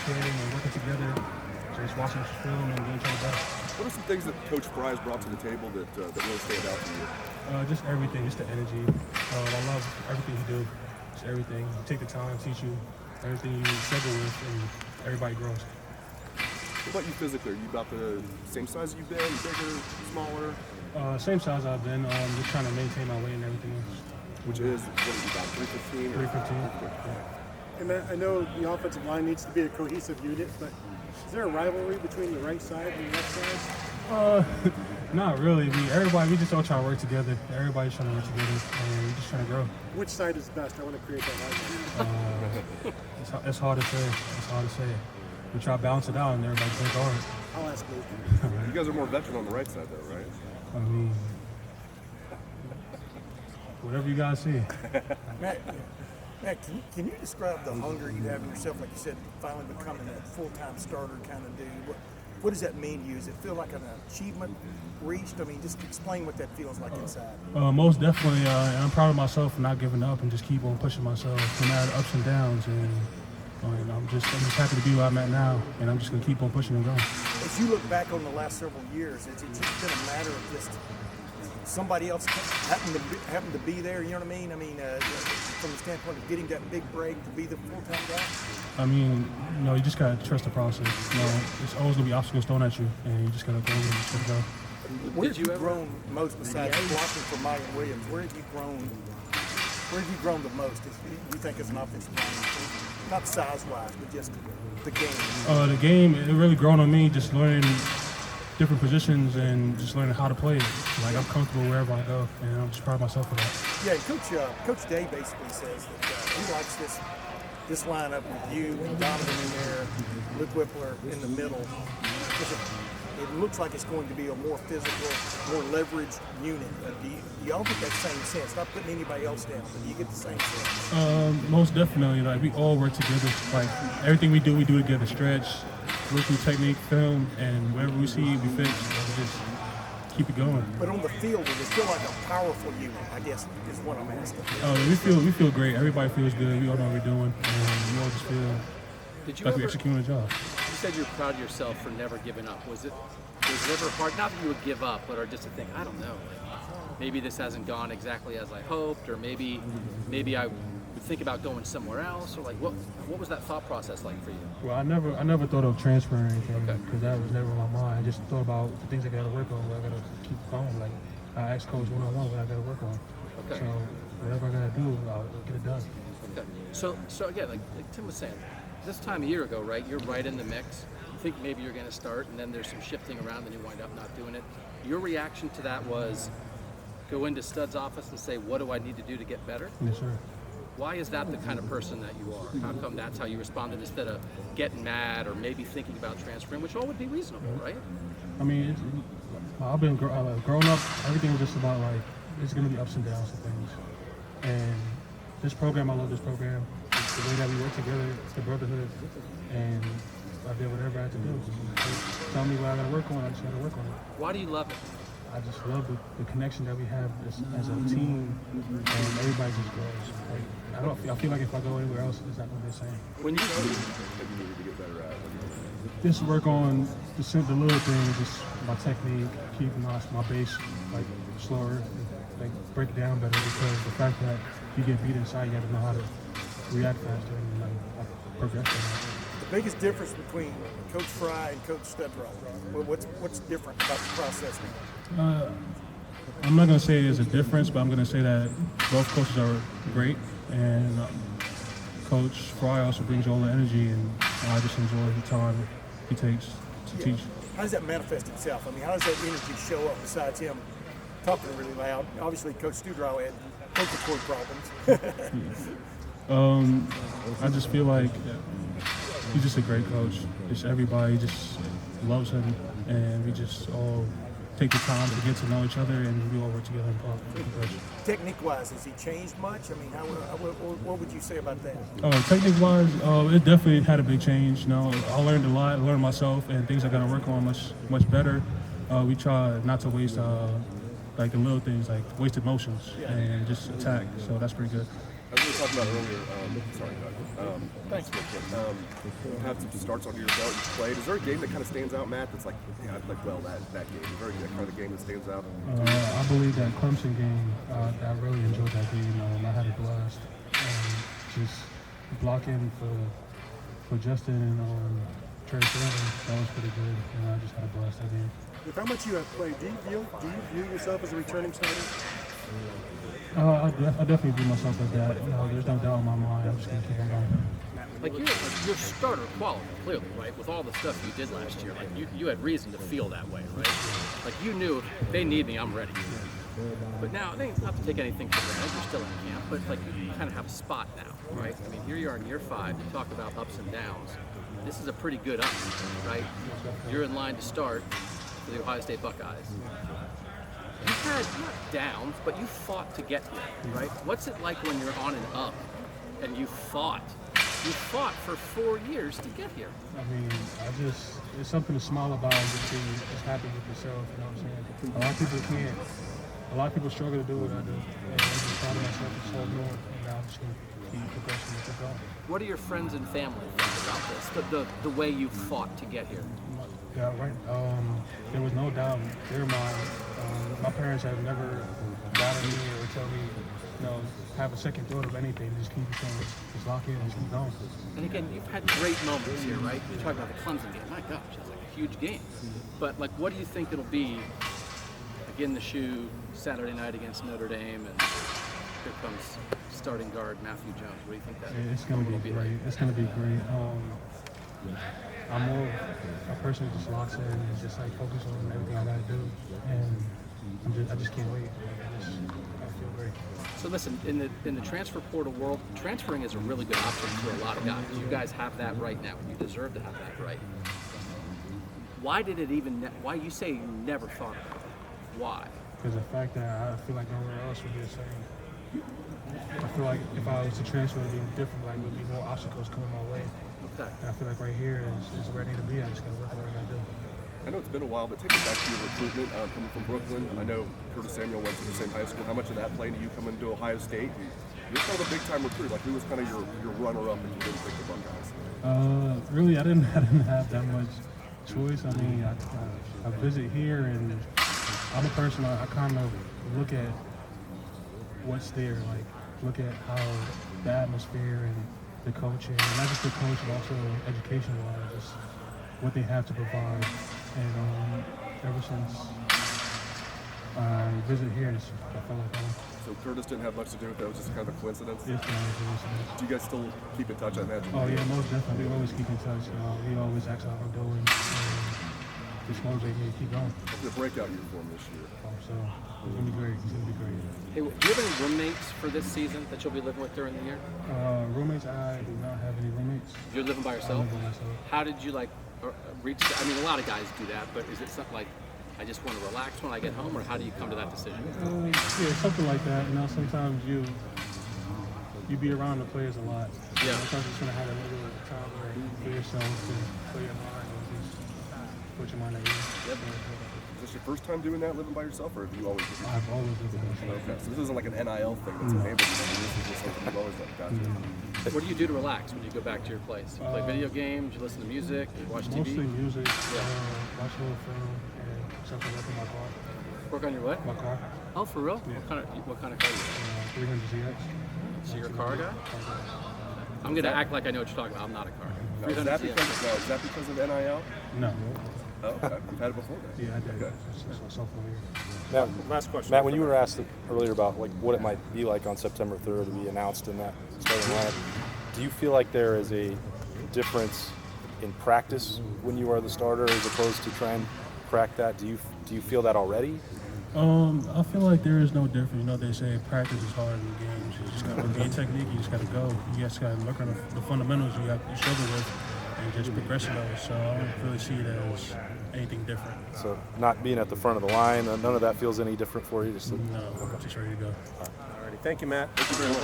communicating and working together, just watching film and getting each other better. What are some things that Coach Fry has brought to the table that really stand out to you? Just everything, just the energy. I love everything he do. Just everything. He take the time, teach you everything you struggle with, and everybody grows. What about you physically? Are you about the same size as you've been? Bigger, smaller? Same size I've been. Just trying to maintain my weight and everything else. Which is, what is it, about 315? 315. And I know the offensive line needs to be a cohesive unit, but is there a rivalry between the right side and the left side? Not really. We just all try to work together. Everybody's trying to work together, and we're just trying to grow. Which side is best? I want to create that rivalry. It's hard to say. We try to balance it out, and everybody plays hard. I'll ask Luke. You guys are more veteran on the right side, though, right? I mean, whatever you guys see. Matt, can you describe the hunger you have in yourself, like you said, finally becoming a full-time starter kind of dude? What does that mean to you? Does it feel like an achievement reached? I mean, just explain what that feels like inside. Most definitely. I'm proud of myself for not giving up and just keep on pushing myself no matter the ups and downs. And I'm just happy to be where I'm at now, and I'm just going to keep on pushing and going. As you look back on the last several years, has it just been a matter of just somebody else happened to be there, you know what I mean? I mean, from the standpoint of getting that big break to be the full-time guy? I mean, you just got to trust the process. There's always going to be obstacles thrown at you, and you just got to go and just gotta go. Where have you grown most besides blocking for Mike Williams? Where have you grown the most, you think, as an offensive lineman? Not size-wise, but just the game. The game, it really grown on me, just learning different positions and just learning how to play it. Like, I'm comfortable wherever I go, and I'm just proud of myself for that. Yeah, Coach Day basically says that he likes this lineup with you and Donovan in there, Luke Whippler in the middle. It looks like it's going to be a more physical, more leveraged unit. Do y'all get that same sense? Not putting anybody else down, but do you get the same sense? Most definitely. Like, we all work together. Like, everything we do together. Stretch, look through technique, film, and whatever we see, we fix. We just keep it going. But on the field, does it feel like a powerful unit, I guess, is what I'm asking. We feel great. Everybody feels good. We all know what we're doing, and we all just feel like we're executing a job. You said you're proud of yourself for never giving up. Was it ever hard, not that you would give up, but or just to think, I don't know, like, maybe this hasn't gone exactly as I hoped, or maybe I would think about going somewhere else, or like what was that thought process like for you? Well, I never thought of transferring or anything, because that was never in my mind. I just thought about the things I got to work on, what I got to keep going. Like, I asked Coach one-on-one what I got to work on. Okay. So whatever I got to do, I'll get it done. Okay. So again, like Tim was saying, this time a year ago, right? You're right in the mix. You think maybe you're going to start, and then there's some shifting around, and you wind up not doing it. Your reaction to that was go into Stud's office and say, "What do I need to do to get better?" Yes, sir. Why is that the kind of person that you are? How come that's how you responded instead of getting mad or maybe thinking about transferring, which all would be reasonable, right? I mean, I've been growing up. Everything was just about like it's going to be ups and downs and things. And this program, I love this program. It's the way that we work together. It's the brotherhood, and I did whatever I had to do. Tell me what I got to work on. I just got to work on it. Why do you love it? I just love the connection that we have as a team, and everybody just grows. Like, I feel like if I go anywhere else, it's not going to be the same. When you What do you need to get better at? Just work on the little things, just my technique, keep my base like slower, like break it down better, because the fact that you get beat inside, you have to know how to react faster and like progress on that. The biggest difference between Coach Fry and Coach Studrow, what's different about the process now? I'm not going to say there's a difference, but I'm going to say that both coaches are great, and Coach Fry also brings all the energy, and I just enjoy the time he takes to teach. How does that manifest itself? I mean, how does that energy show up besides him talking really loud? Obviously, Coach Studrow had vocal cord problems. I just feel like he's just a great coach. Just everybody just loves him, and we just all take the time to get to know each other, and we all work together in progression. Technique-wise, has he changed much? I mean, what would you say about that? Technique-wise, it definitely had a big change. I learned a lot, learned myself, and things I got to work on much better. We try not to waste like the little things, like wasted motions, and just attack. So that's pretty good. As we were talking about earlier, sorry, Doug. Thanks, Rick. You've had some starts under your belt. You've played. Is there a game that kind of stands out, Matt? That's like, yeah, like, well, that game. Is there that kind of game that stands out? I believe that Clemson game, I really enjoyed that game. I had a blast. Just blocking for Justin and Trey Taylor, that was pretty good. And I just had a blast that game. With how much you have played, do you view yourself as a returning starter? I definitely view myself as that. There's no doubt in my mind. I'm just going to keep on going. Like you're starter quality, clearly, right? With all the stuff you did last year, like you had reason to feel that way, right? Like you knew if they need me, I'm ready. But now, not to take anything for granted, you're still in camp, but like you kind of have a spot now, right? I mean, here you are in year 5. You talk about ups and downs. This is a pretty good up, right? You're in line to start for the Ohio State Buckeyes. You had not downs, but you fought to get here, right? What's it like when you're on an up and you fought? You fought for 4 years to get here. I mean, it's something to smile about and just be just happy with yourself, you know what I'm saying? A lot of people can't. A lot of people struggle to do what I do. And I'm just proud of myself to hold on, and now I'm just going to keep progressing and keep going. What do your friends and family think about this? The way you fought to get here? Yeah, right. There was no doubt in their mind. My parents have never doubted me or tell me, have a second thought of anything. Just keep it going. Just lock in and just keep going. And again, you've had great moments here, right? You're talking about the Clemson game. My gosh, it's like a huge game. But like, what do you think it'll be? Again, the shoe Saturday night against Notre Dame, and here comes starting guard Matthew Jones. What do you think that? It's going to be great. It's going to be great. I'm more a person who just locks in and just like focus on everything I gotta do, and I just can't wait. I feel great. So listen, in the transfer portal world, transferring is a really good option for a lot of guys. You guys have that right now, and you deserve to have that right. Why did it even? Why you say you never thought about it? Why? Because the fact that I feel like nowhere else would be the same. I feel like if I was to transfer, it would be different. Like, would be more obstacles coming my way. Okay. And I feel like right here is where I need to be. I just gotta work what I gotta do. I know it's been a while, but take us back to your recruitment coming from Brooklyn. I know Curtis Samuel went to the same high school. How much of that played into you coming to Ohio State? You're kind of a big-time recruit. Like, who was kind of your runner-up if you didn't pick the Buckeyes? Really, I didn't have that much choice. I mean, I visit here, and I'm a person. I kind of look at what's there. Like, look at how the atmosphere and the coaching, and not just the coach, but also education-wise, just what they have to provide. And ever since I visit here, I felt like home. So Curtis didn't have much to do with that. It was just kind of a coincidence. It's kind of a coincidence. Do you guys still keep in touch? I imagine. Oh yeah, most definitely. We always keep in touch. He always asks how I'm doing, and just motivate me to keep going. It's a breakout year for him this year. So it's gonna be great. It's gonna be great. Hey, do you have any roommates for this season that you'll be living with during the year? Roommates, I do not have any roommates. You're living by I yourself? live by myself. How did you reach? I mean, a lot of guys do that, but is it something like, I just want to relax when I get home, or how do you come to that decision? Yeah, something like that. Sometimes you be around the players a lot. Yeah. Sometimes you just want to have a little time where for yourself to clear your mind and just put your mind at ease. Yep. Is this your first time doing that, living by yourself, or have you always? I've always lived by myself. Okay, so this isn't like an NIL thing that's enabled you. This is just something you've always done. Gotcha. What do you do to relax when you go back to your place? You play video games, you listen to music, you watch TV? Mostly music, Yeah. watch a little film, and something up in my car. Work on your what? My car, Oh, for real? Yeah. What kind of car do you 300 ZX. So you're a car guy? I'm going to act like I know what you're talking about. I'm not a car guy. Now, is that because of NIL? No. Oh, okay. You've had it before then. Yeah, I did. Okay. It's my sophomore year. Last question. Matt, when you were asked earlier about what it might be like on September 3rd to be announced in that starting lineup, do you feel like there is a difference in practice when you are the starter as opposed to trying to crack that? Do you feel that already? I feel like there is no difference. They say practice is harder than games. You just got to gain technique. You just got to go. You just got to look at the fundamentals you struggle with and just progressing those. So I don't really see it as anything different. So not being at the front of the line, none of that feels any different for you? No, just ready to go. All righty. Thank you, Matt. Thank you very much.